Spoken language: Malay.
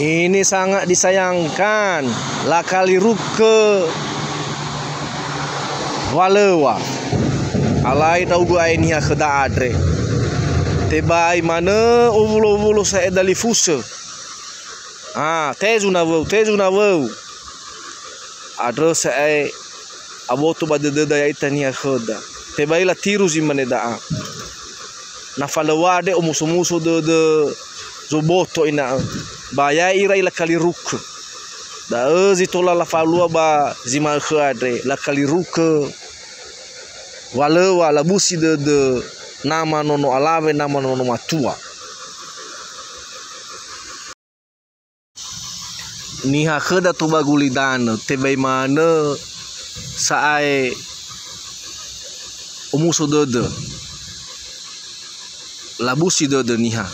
Ini sangat disayangkan. La kali ruke walewa. Alai tau gua ini ya keda adre. Tebai mana uvulo saya dali fusa. Tezu na vou. Adre saya aboto badada ya itania keda. Tebai la tiru zimane da. Na falawade o muso de zoboto ina baya ira ila kali ruk da zitola la falua ba zima khadre la kali ruk wala la busi de nama nono alave nama nono matua ni ha khada to bagulidana tebe mana sae o muso de la busi de niha